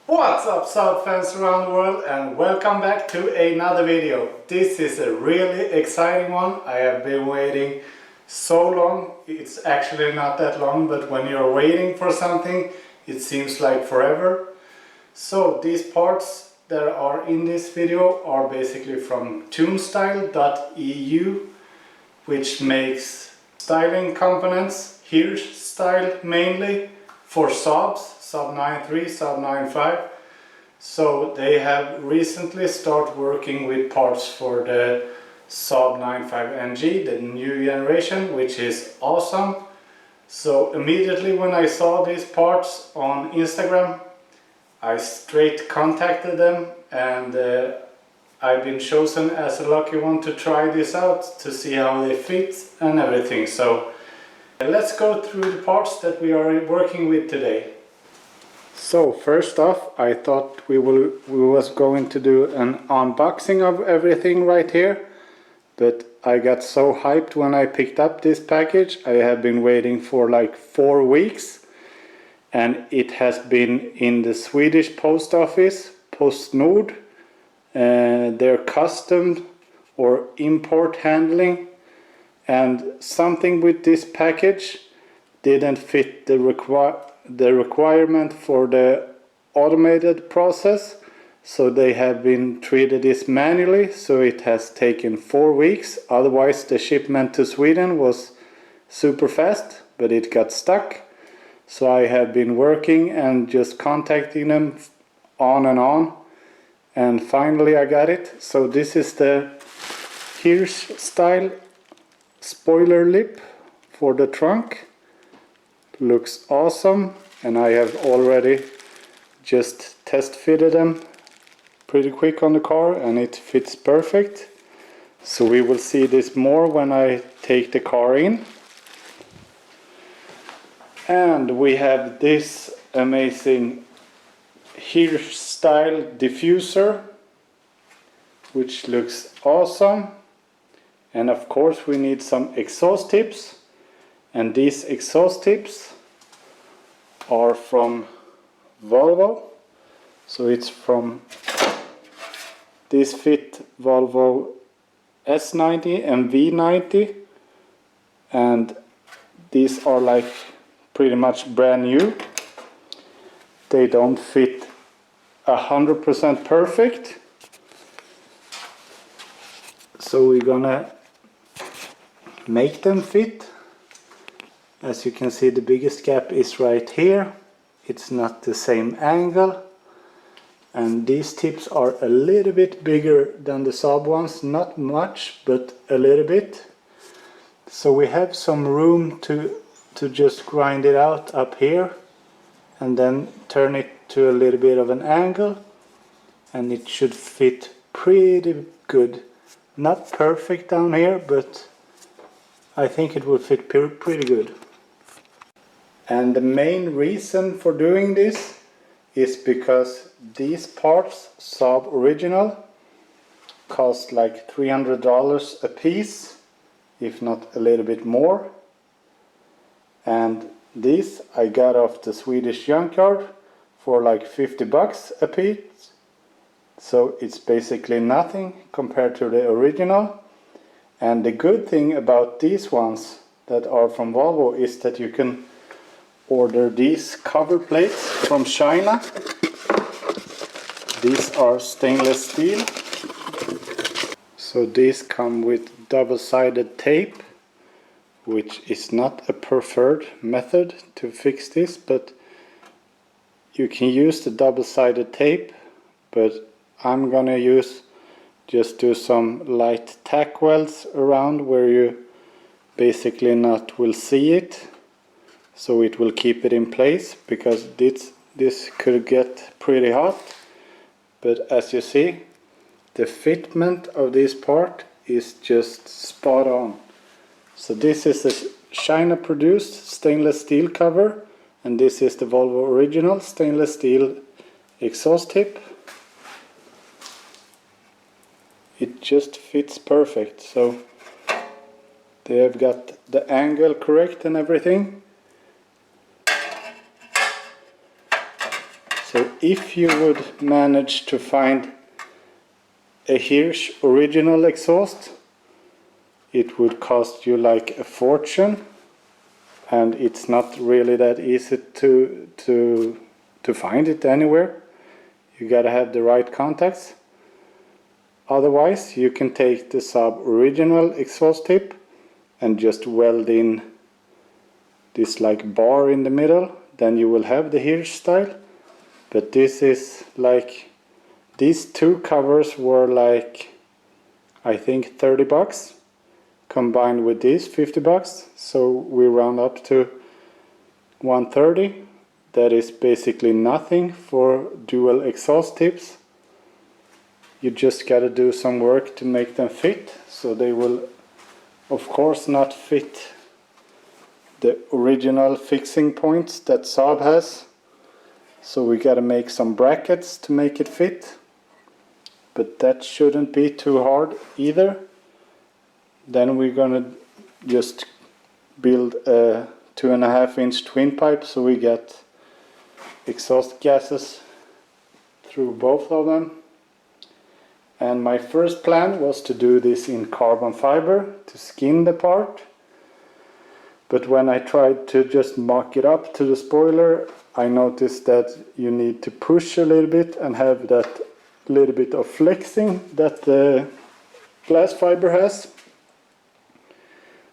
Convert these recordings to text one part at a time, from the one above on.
What's up Saab fans around the world, and welcome back to another video. This is a really exciting one. I have been waiting so long. It's actually not that long, but when you're waiting for something it seems like forever. So these parts that are in this video are basically from tunstyle.eu, which makes styling components, Hirsch style mainly, for Saabs. Saab 9.3, Saab 9.5. So they have recently started working with parts for the Saab 9.5 NG, the new generation, which is awesome. So immediately when I saw these parts on Instagram, I straight contacted them, and I've been chosen as a lucky one to try this out to see how they fit and everything. So let's go through the parts that we are working with today. So first off, I thought we was going to do an unboxing of everything right here, but I got so hyped when I picked up this package. I have been waiting for like 4 weeks, and it has been in the Swedish post office, PostNord, their custom or import handling, and something with this package didn't fit the requirement for the automated process, so they have been treated this manually, so it has taken 4 weeks. Otherwise the shipment to Sweden was super fast, but it got stuck. So I have been working and just contacting them on, and finally I got it. So this is the Hirsch style spoiler lip for the trunk. Looks awesome, and I have already just test fitted them pretty quick on the car, and it fits perfect. So we will see this more when I take the car in. And we have this amazing Hirsch style diffuser, which looks awesome. And of course we need some exhaust tips. And these exhaust tips are from Volvo. So it's from this fit Volvo S90 and V90, and these are like pretty much brand new. They don't fit 100% perfect, so we're gonna make them fit. As you can see, the biggest gap is right here. It's not the same angle, and these tips are a little bit bigger than the Saab ones, not much, but a little bit. So we have some room to just grind it out up here and then turn it to a little bit of an angle, and it should fit pretty good. Not perfect down here, but I think it will fit pretty good. And the main reason for doing this is because these parts, Saab original, cost like $300 a piece, if not a little bit more. And these I got off the Swedish junkyard for like 50 bucks a piece. So it's basically nothing compared to the original. And the good thing about these ones that are from Volvo is that you can order these cover plates from China. These are stainless steel. So these come with double-sided tape, which is not a preferred method to fix this, but you can use the double-sided tape, but I'm gonna just do some light tack welds around where you basically not will see it, so it will keep it in place, because this could get pretty hot. But as you see, the fitment of this part is just spot on. So this is a China produced stainless steel cover, and this is the Volvo original stainless steel exhaust tip. It just fits perfect. So they have got the angle correct and everything. So if you would manage to find a Hirsch original exhaust, it would cost you like a fortune, and it's not really that easy to find it anywhere. You gotta have the right contacts. Otherwise, you can take the Saab original exhaust tip and just weld in this like bar in the middle. Then you will have the Hirsch style. But this is like, these two covers were like, I think 30 bucks. Combined with these 50 bucks. So we round up to 130. That is basically nothing for dual exhaust tips. You just gotta do some work to make them fit. So they will of course not fit the original fixing points that Saab has. So we gotta make some brackets to make it fit. But that shouldn't be too hard either. Then we're gonna just build a 2.5 inch twin pipe so we get exhaust gases through both of them. And my first plan was to do this in carbon fiber to skin the part. But when I tried to just mock it up to the spoiler, I noticed that you need to push a little bit and have that little bit of flexing that the glass fiber has.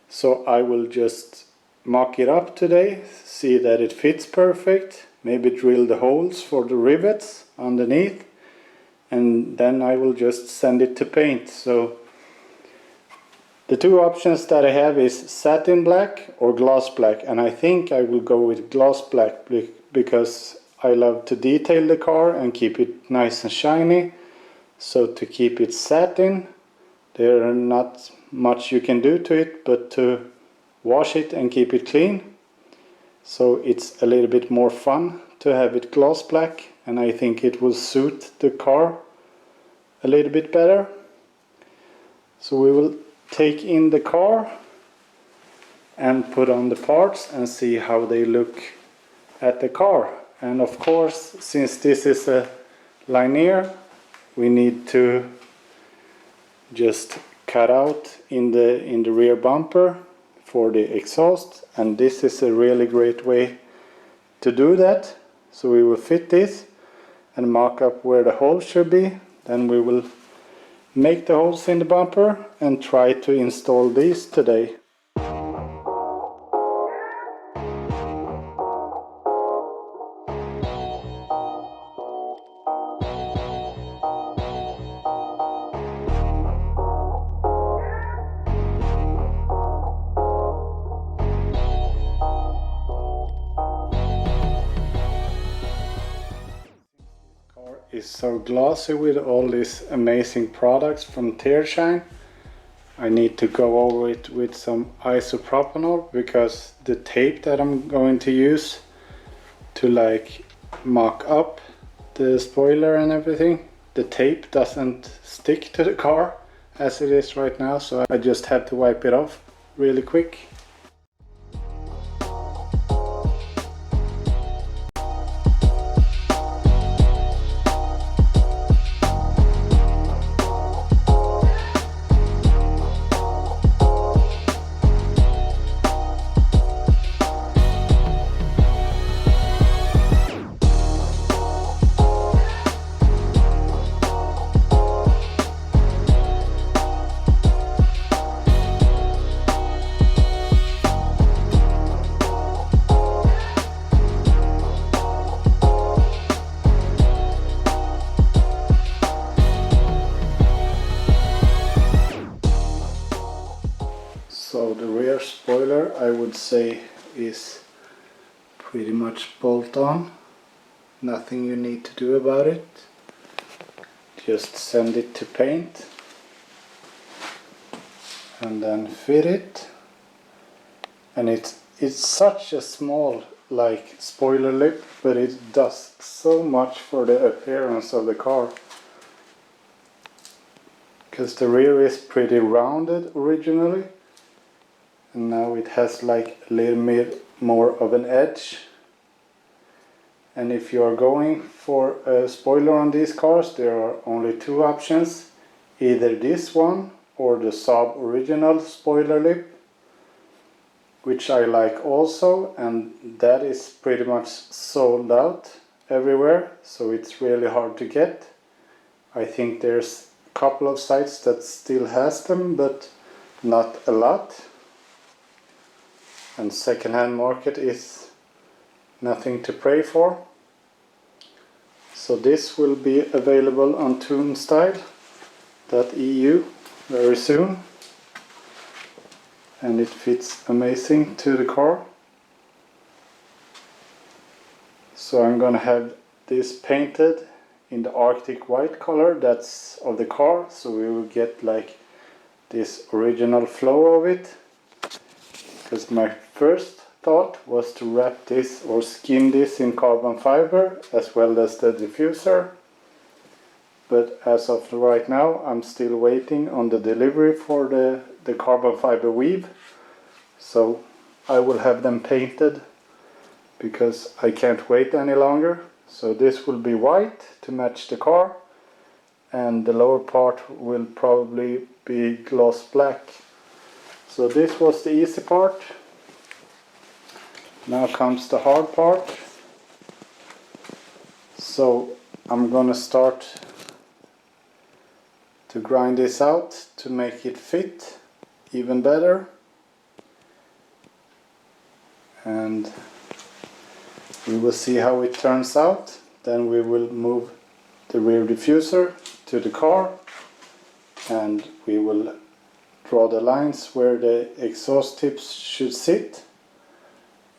So I will just mock it up today, see that it fits perfect, maybe drill the holes for the rivets underneath, and then I will just send it to paint. So the two options that I have is satin black or gloss black, and I think I will go with gloss black because I love to detail the car and keep it nice and shiny. So to keep it satin, there are not much you can do to it but to wash it and keep it clean. So it's a little bit more fun to have it gloss black, and I think it will suit the car a little bit better. So we will take in the car and put on the parts and see how they look at the car. And of course, since this is a linear, we need to just cut out in the rear bumper for the exhaust, and this is a really great way to do that. So we will fit this and mark up where the holes should be. Then we will make the holes in the bumper and try to install these today. Is so glossy with all these amazing products from Tearshine. I need to go over it with some isopropanol because the tape that I'm going to use to like mock up the spoiler and everything, the tape doesn't stick to the car as it is right now, so I just have to wipe it off really quick. So the rear spoiler, I would say, is pretty much bolt on. Nothing you need to do about it. Just send it to paint and then fit it. And it's such a small like spoiler lip, but it does so much for the appearance of the car. Because the rear is pretty rounded originally. And now it has like a little bit more of an edge, And if you are going for a spoiler on these cars, there are only two options. Either this one or the Saab original spoiler lip, which I like also, and that is pretty much sold out everywhere, so it's really hard to get. I think there's a couple of sites that still has them, but not a lot. And second-hand market is nothing to pray for. So this will be available on tunstyle.eu very soon. And it fits amazing to the car. So I'm gonna have this painted in the Arctic white color that's of the car, so we will get like this original flow of it. Because my first thought was to wrap this or skin this in carbon fiber as well as the diffuser. But as of right now, I'm still waiting on the delivery for the carbon fiber weave. So I will have them painted because I can't wait any longer. So this will be white to match the car, and the lower part will probably be gloss black. So this was the easy part. Now comes the hard part. So I'm gonna start to grind this out to make it fit even better. And we will see how it turns out. Then we will move the rear diffuser to the car, and we will draw the lines where the exhaust tips should sit,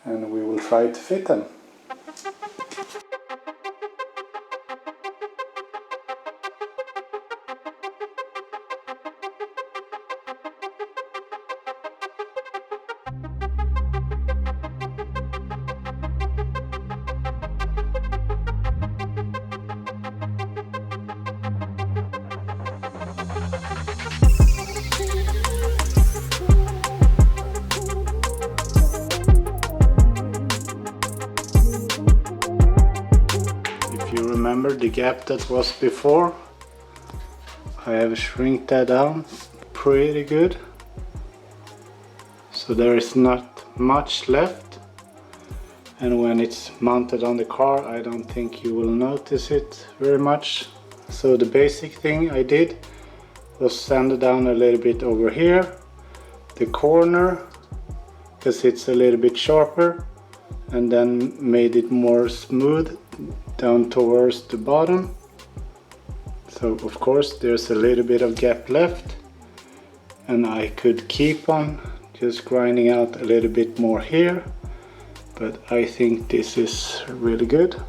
and we will try to fit them. Remember the gap that was before? I have shrunk that down pretty good, so there is not much left, and when it's mounted on the car I don't think you will notice it very much. So the basic thing I did was sand down a little bit over here, the corner, because it's a little bit sharper, and then made it more smooth down towards the bottom. So of course there's a little bit of gap left, and I could keep on just grinding out a little bit more here, but I think this is really good.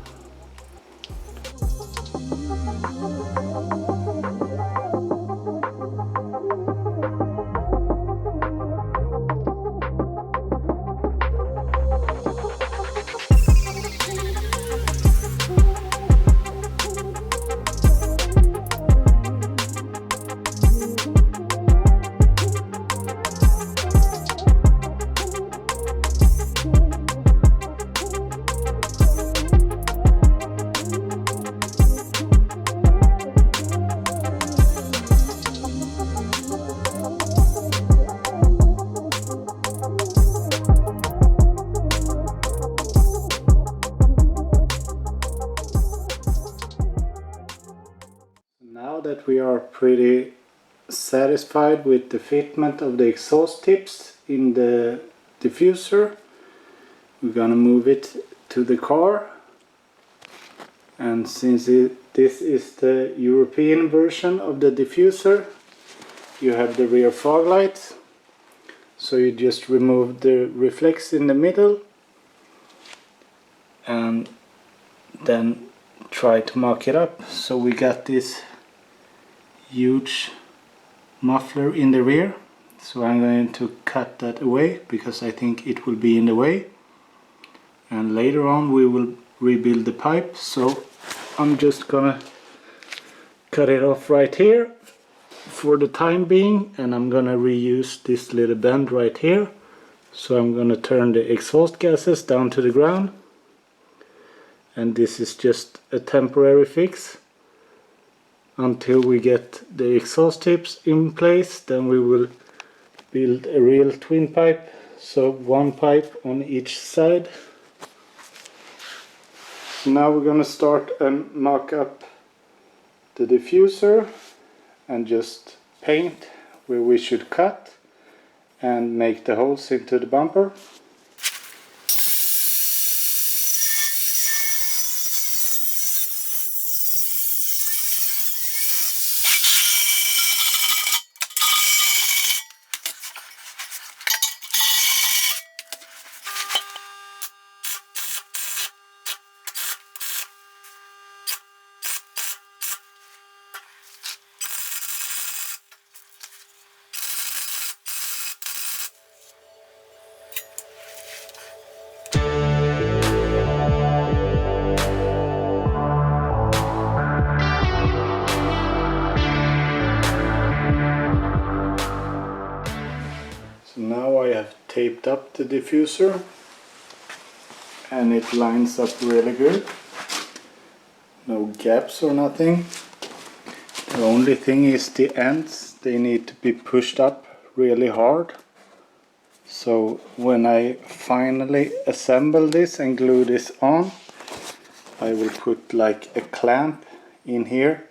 Now that we are pretty satisfied with the fitment of the exhaust tips in the diffuser, we're gonna move it to the car. And since this is the European version of the diffuser, you have the rear fog lights, so you just remove the reflex in the middle and then try to mock it up. So we got this huge muffler in the rear, so I'm going to cut that away because I think it will be in the way, and later on we will rebuild the pipe. So I'm just gonna cut it off right here for the time being, and I'm gonna reuse this little bend right here. So I'm gonna turn the exhaust gases down to the ground, and this is just a temporary fix until we get the exhaust tips in place. Then we will build a real twin pipe, so one pipe on each side. So now we're going to start and mock up the diffuser and just paint where we should cut and make the holes into the bumper. So now I have taped up the diffuser and it lines up really good. No gaps or nothing. The only thing is the ends, they need to be pushed up really hard. So when I finally assemble this and glue this on, I will put like a clamp in here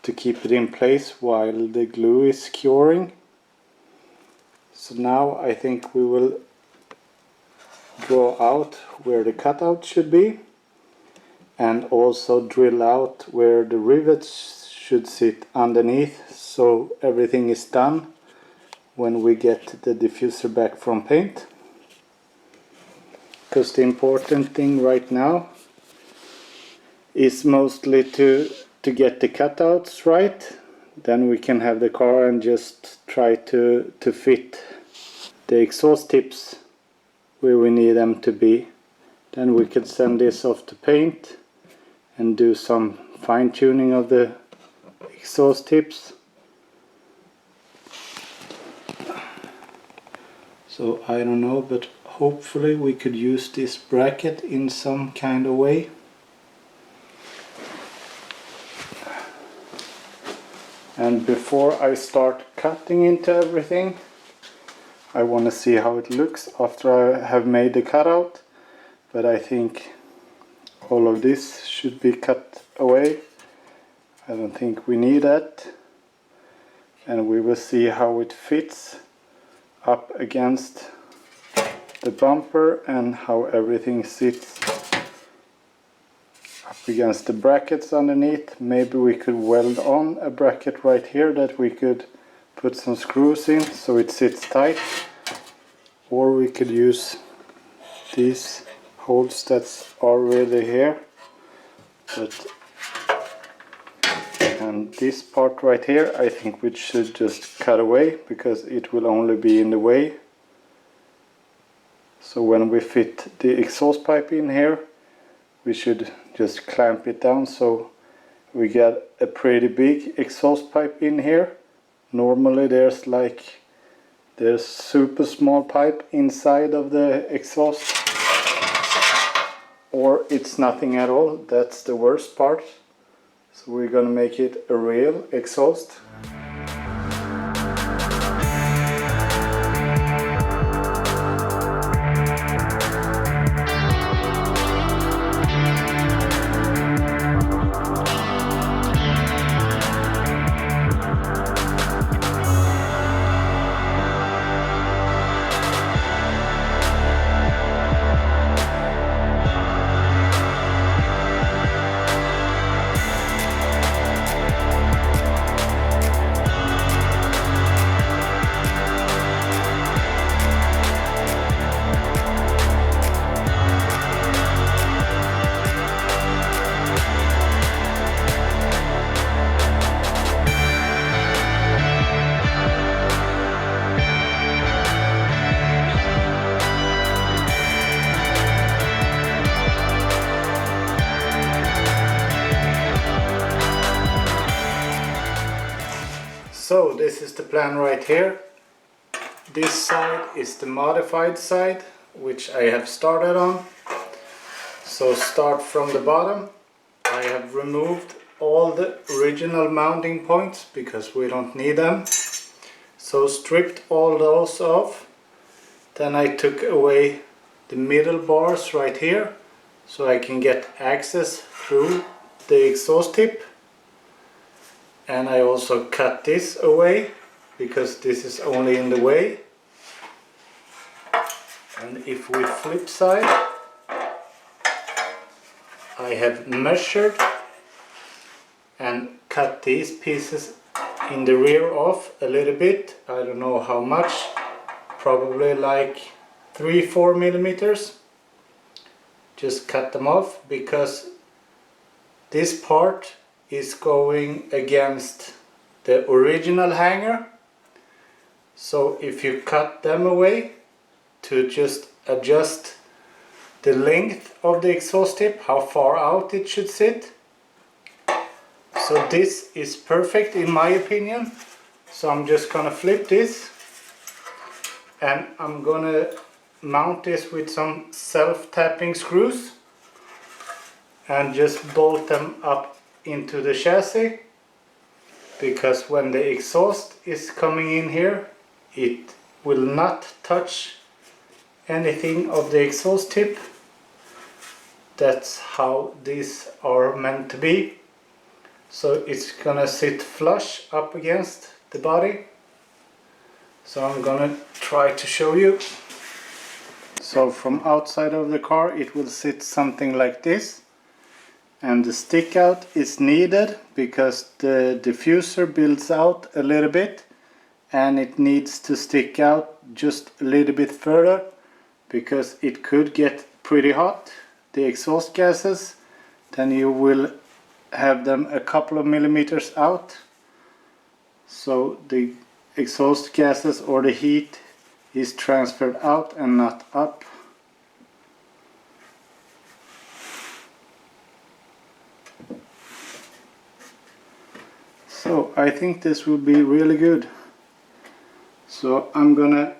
to keep it in place while the glue is curing. So now I think we will draw out where the cutout should be and also drill out where the rivets should sit underneath, so everything is done when we get the diffuser back from paint. Because the important thing right now is mostly to get the cutouts right. Then we can have the car and just try to fit the exhaust tips where we need them to be. Then we can send this off to paint and do some fine tuning of the exhaust tips. So I don't know, but hopefully we could use this bracket in some kind of way. And before I start cutting into everything, I want to see how it looks after I have made the cutout. But I think all of this should be cut away. I don't think we need that. And we will see how it fits up against the bumper and how everything sits up against the brackets underneath. Maybe we could weld on a bracket right here that we could put some screws in so it sits tight, or we could use these holes that are already here. And this part right here, I think we should just cut away because it will only be in the way. So when we fit the exhaust pipe in here, we should just clamp it down so we get a pretty big exhaust pipe in here. Normally there's super small pipe inside of the exhaust, or it's nothing at all. That's the worst part. So we're gonna make it a real exhaust. So this is the plan right here. This side is the modified side, which I have started on. So start from the bottom. I have removed all the original mounting points because we don't need them. So stripped all those off. Then I took away the middle bars right here so I can get access through the exhaust tip. And I also cut this away because this is only in the way. And if we flip side, I have measured and cut these pieces in the rear off a little bit. I don't know how much, probably like 3-4 millimeters. Just cut them off because this part is going against the original hanger. So if you cut them away to just adjust the length of the exhaust tip, how far out it should sit. So this is perfect in my opinion. So I'm just gonna flip this and I'm gonna mount this with some self-tapping screws and just bolt them up into the chassis, because when the exhaust is coming in here it will not touch anything of the exhaust tip. That's how these are meant to be. So it's gonna sit flush up against the body. So I'm gonna try to show you. So from outside of the car it will sit something like this. And the stick out is needed because the diffuser builds out a little bit and it needs to stick out just a little bit further because it could get pretty hot, the exhaust gases. Then you will have them a couple of millimeters out, so the exhaust gases or the heat is transferred out and not up. So I think this will be really good. So I'm gonna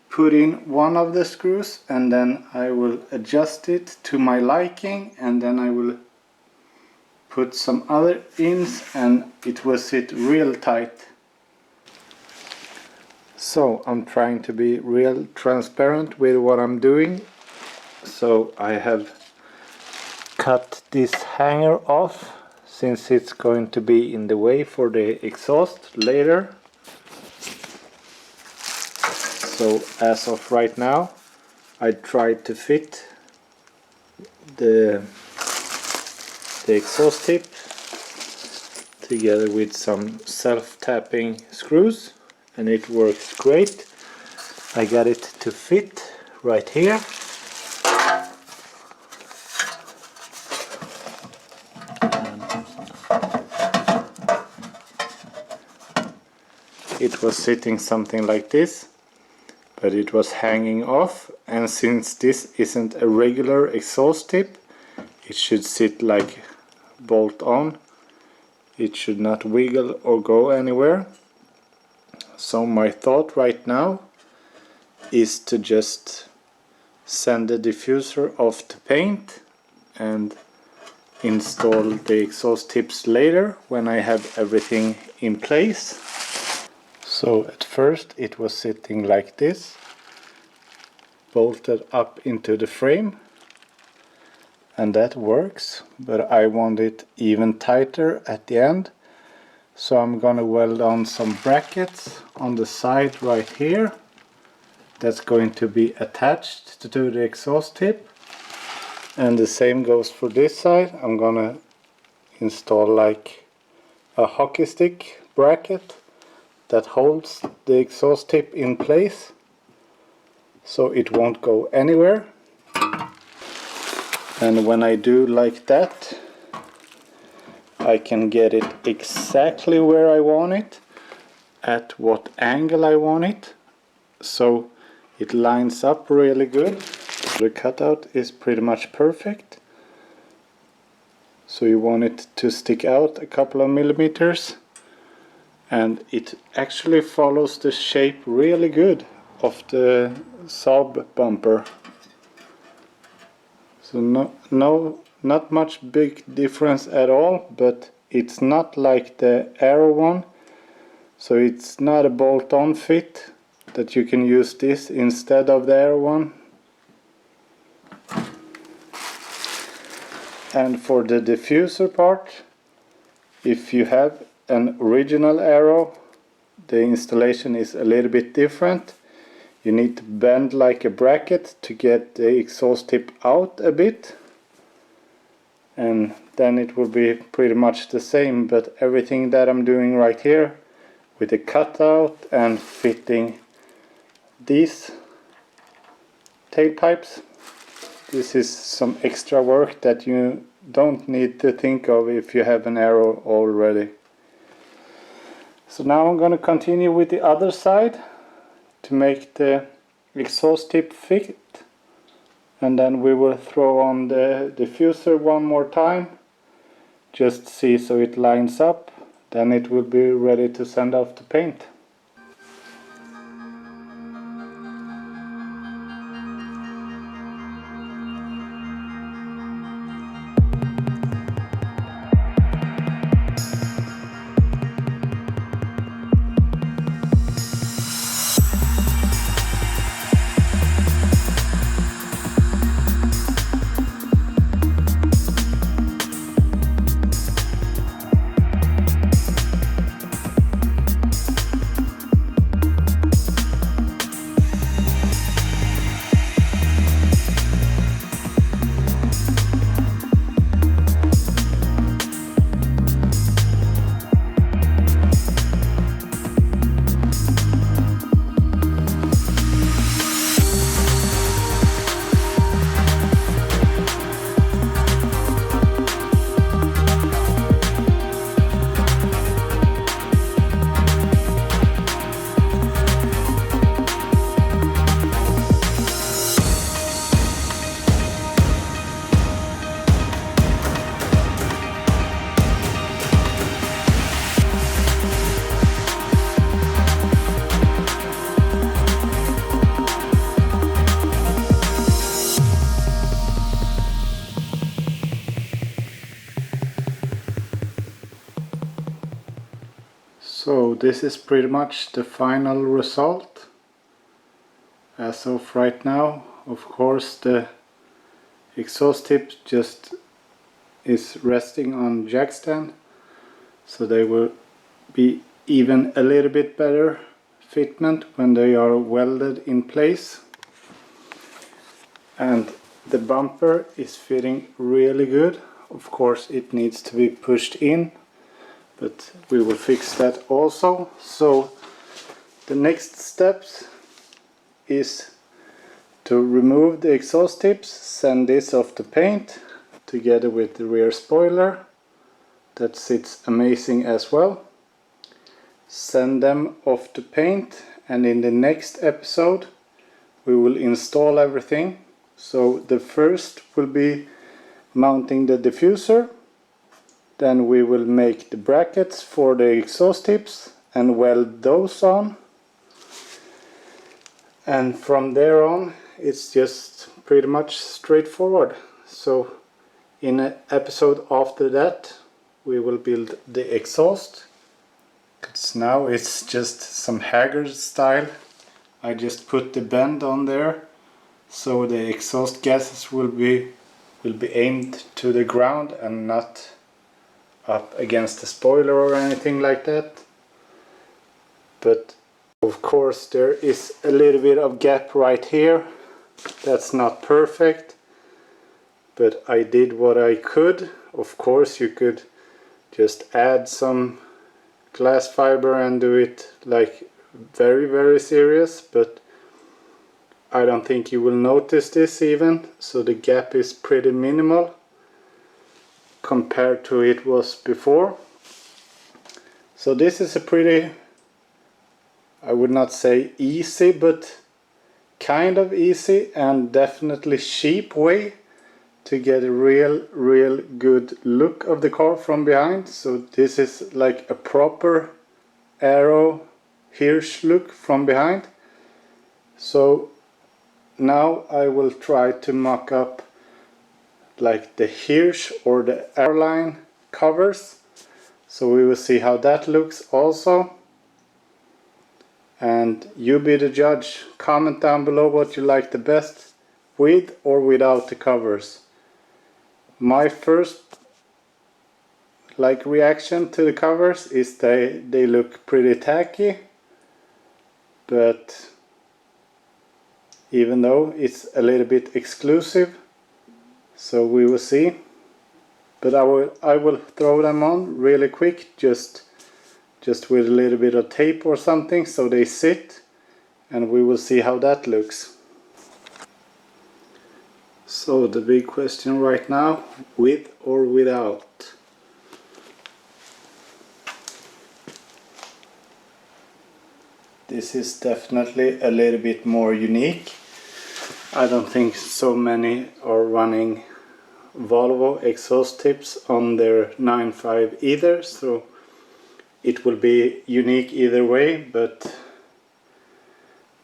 put in one of the screws and then I will adjust it to my liking, and then I will put some other ins and it will sit real tight. So I'm trying to be real transparent with what I'm doing. So I have cut this hanger off since it's going to be in the way for the exhaust later. So as of right now I tried to fit the exhaust tip together with some self-tapping screws and it works great. I got it to fit right here. It was sitting something like this, but it was hanging off, and since this isn't a regular exhaust tip, it should sit like bolt on. It should not wiggle or go anywhere. So my thought right now is to just send the diffuser off to paint and install the exhaust tips later when I have everything in place. So at first it was sitting like this, bolted up into the frame, and that works, but I want it even tighter at the end. So I'm gonna weld on some brackets on the side right here. That's going to be attached to the exhaust tip, and the same goes for this side. I'm gonna install like a hockey stick bracket that holds the exhaust tip in place so it won't go anywhere. And when I do like that, I can get it exactly where I want it, at what angle I want it, so it lines up really good. The cutout is pretty much perfect, so you want it to stick out a couple of millimeters, and it actually follows the shape really good of the Saab bumper. So So not much big difference at all, but it's not like the Aero one. So it's not a bolt-on fit, that you can use this instead of the Aero one. And for the diffuser part, if you have an original Aero, the installation is a little bit different. You need to bend like a bracket to get the exhaust tip out a bit, and then it will be pretty much the same, but everything that I'm doing right here with the cutout and fitting these tailpipes, this is some extra work that you don't need to think of if you have an Aero already. So now I'm going to continue with the other side to make the exhaust tip fit, and then we will throw on the diffuser one more time, just see so it lines up, then it will be ready to send off to paint. So this is pretty much the final result as of right now. Of course the exhaust tip just is resting on jack stand, so they will be even a little bit better fitment when they are welded in place. And the bumper is fitting really good. Of course it needs to be pushed in, but we will fix that also. So the next steps is to remove the exhaust tips, send this off to paint together with the rear spoiler. That sits amazing as well. Send them off to paint, and in the next episode we will install everything. So the first will be mounting the diffuser. Then we will make the brackets for the exhaust tips and weld those on. And from there on it's just pretty much straightforward. So in an episode after that we will build the exhaust. Because now it's just some Haggard style. I just put the bend on there so the exhaust gases will be aimed to the ground and not up against the spoiler or anything like that. But of course there is a little bit of gap right here. That's not perfect, but I did what I could. Of course you could just add some glass fiber and do it like very serious, but I don't think you will notice this even. So the gap is pretty minimal compared to it was before. So this is a pretty, I would not say easy, but kind of easy and definitely cheap way to get a real good look of the car from behind. So this is like a proper Aero Hirsch look from behind. So now I will try to mock up like the Hirsch or the Aero covers. So we will see how that looks also. And you be the judge. Comment down below what you like the best, with or without the covers. My first reaction to the covers is they look pretty tacky, but even though it's a little bit exclusive, so we will see. But I will throw them on really quick, just with a little bit of tape or something, so they sit, and we will see how that looks. So the big question right now, with or without? This is definitely a little bit more unique. I don't think so many are running Volvo exhaust tips on their 9.5 either, so it will be unique either way, but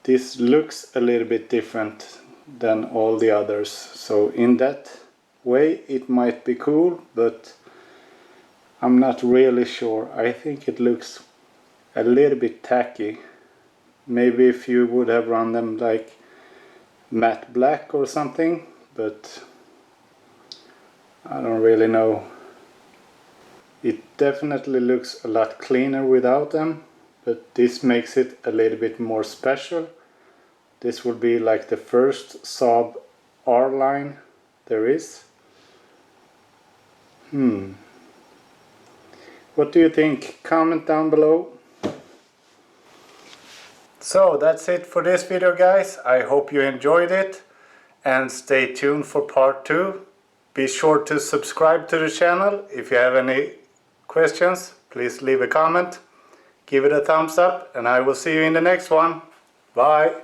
this looks a little bit different than all the others. So in that way it might be cool, but I'm not really sure. I think it looks a little bit tacky. Maybe if you would have run them like matte black or something, but I don't really know. It definitely looks a lot cleaner without them, but this makes it a little bit more special. This will be like the first Saab R line there is. What do you think? Comment down below. So that's it for this video, guys. I hope you enjoyed it, and stay tuned for part 2. Be sure to subscribe to the channel. If you have any questions, please leave a comment. Give it a thumbs up, and I will see you in the next one. Bye!